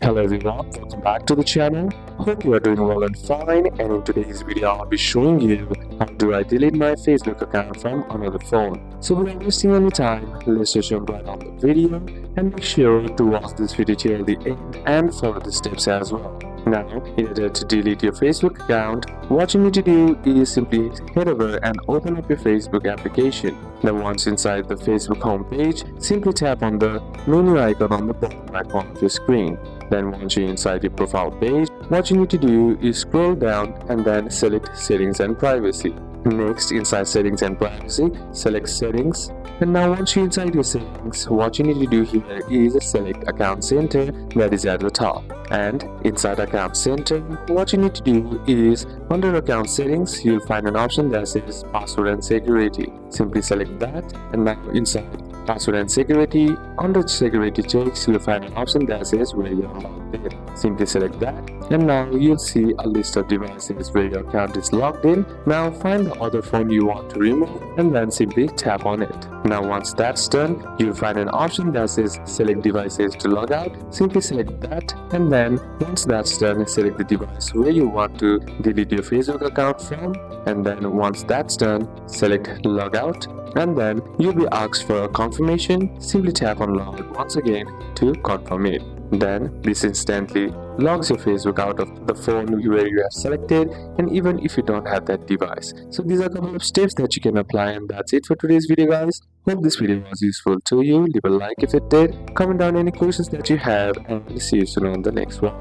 Hello everyone, welcome back to the channel. Hope you are doing well and fine, and in today's video I'll be showing you how do I delete my Facebook account from another phone. So without wasting any time, let's just jump right on the video and make sure to watch this video till the end and follow the steps as well. Now, in order to delete your Facebook account, what you need to do is simply head over and open up your Facebook application. Then once inside the Facebook homepage, simply tap on the menu icon on the bottom right corner of your screen. Then once you're inside your profile page, what you need to do is scroll down and then select Settings and Privacy. Next, inside Settings and Privacy, select Settings. And now once you're inside your settings, what you need to do here is select Account Center, that is at the top. And inside Account Center, what you need to do is under Account Settings, you'll find an option that says Password and Security. Simply select that, and now inside Password and Security, under Security Checks, you'll find an option that says where you're logged in. Simply select that, and now you'll see a list of devices where your account is logged in. Now find the other phone you want to remove and then simply tap on it. Now once that's done, you'll find an option that says Select Devices to log out. Simply select that, and then once that's done, select the device where you want to delete your Facebook account from, and then once that's done, select Log Out, and then you'll be asked for a confirmation. Simply tap on Log Out once again to confirm it. Then this instantly logs your Facebook out of the phone where you have selected, and even if you don't have that device. So these are a couple of steps that you can apply, and that's it for today's video, guys. Hope this video was useful to you. Leave a like if it did, comment down any questions that you have, and see you soon on the next one.